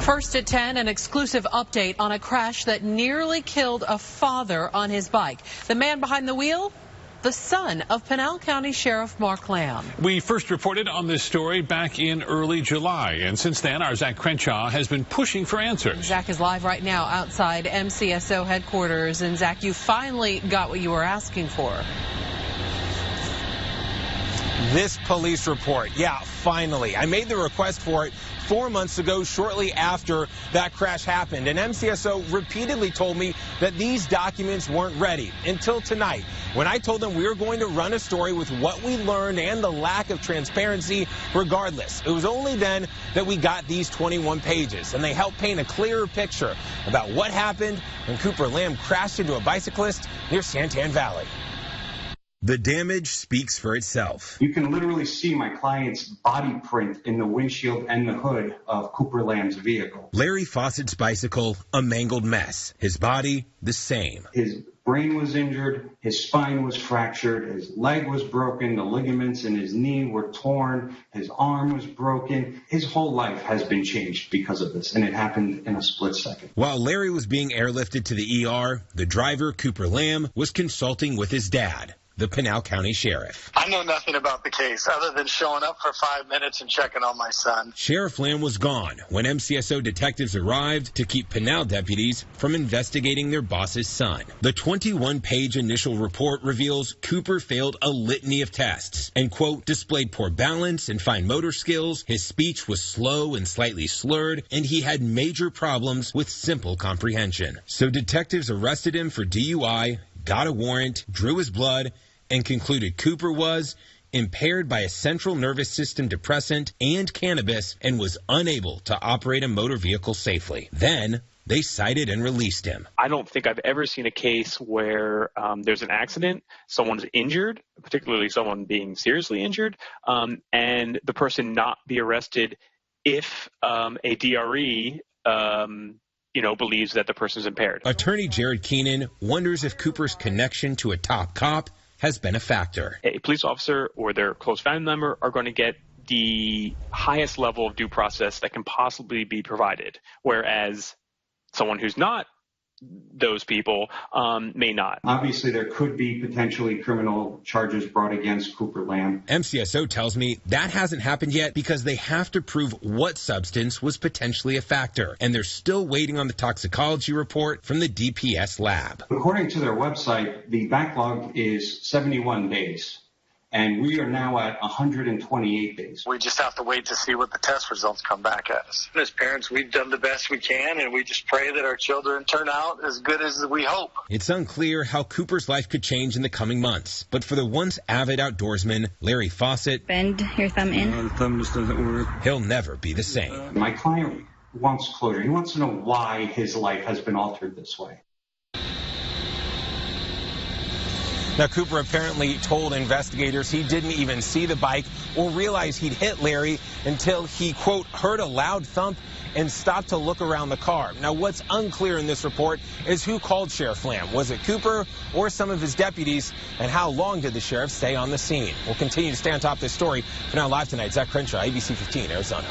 First at 10, an exclusive update on a crash that nearly killed a father on his bike. The man behind the wheel? The son of Pinal County Sheriff Mark Lamb. We first reported on this story back in early July, and since then, our Zach Crenshaw has been pushing for answers. Zach is live right now outside MCSO headquarters. And Zach, you finally got what you were asking for. This police report, yeah, finally. I made the request for it 4 months ago, shortly after that crash happened. And MCSO repeatedly told me that these documents weren't ready until tonight, when I told them we were going to run a story with what we learned and the lack of transparency regardless. It was only then that we got these 21 pages, and they helped paint a clearer picture about what happened when Cooper Lamb crashed into a bicyclist near Santan Valley. The damage speaks for itself. You can literally see my client's body print in the windshield and the hood of Cooper Lamb's vehicle. Larry Fawcett's bicycle, a mangled mess. His body, the same. His brain was injured, his spine was fractured, his leg was broken, the ligaments in his knee were torn, his arm was broken. His whole life has been changed because of this, and it happened in a split second. While Larry was being airlifted to the ER, the driver, Cooper Lamb, was consulting with his dad, the Pinal County Sheriff. I know nothing about the case other than showing up for 5 minutes and checking on my son. Sheriff Lamb was gone when MCSO detectives arrived to keep Pinal deputies from investigating their boss's son. The 21-page initial report reveals Cooper failed a litany of tests and, quote, displayed poor balance and fine motor skills. His speech was slow and slightly slurred, and he had major problems with simple comprehension. So detectives arrested him for DUI, got a warrant, drew his blood, and concluded Cooper was impaired by a central nervous system depressant and cannabis and was unable to operate a motor vehicle safely. Then they cited and released him. I don't think I've ever seen a case where there's an accident, someone's injured, particularly someone being seriously injured, and the person not be arrested if a DRE believes that the person's impaired. Attorney Jared Keenan wonders if Cooper's connection to a top cop has been a factor. A police officer or their close family member are going to get the highest level of due process that can possibly be provided, whereas someone who's not those people may not. Obviously, there could be potentially criminal charges brought against Cooper Lamb. MCSO tells me that hasn't happened yet because they have to prove what substance was potentially a factor, and they're still waiting on the toxicology report from the DPS lab. According to their website, the backlog is 71 days. And we are now at 128 days. We just have to wait to see what the test results come back as. As parents, we've done the best we can, and we just pray that our children turn out as good as we hope. It's unclear how Cooper's life could change in the coming months. But for the once avid outdoorsman, Larry Fawcett, bend your thumb in. The thumb just doesn't work. He'll never be the same. My client wants closure. He wants to know why his life has been altered this way. Now, Cooper apparently told investigators he didn't even see the bike or realize he'd hit Larry until he, quote, heard a loud thump and stopped to look around the car. Now, what's unclear in this report is who called Sheriff Lamb. Was it Cooper or some of his deputies? And how long did the sheriff stay on the scene? We'll continue to stay on top of this story. For now, live tonight, Zach Crenshaw, ABC15, Arizona.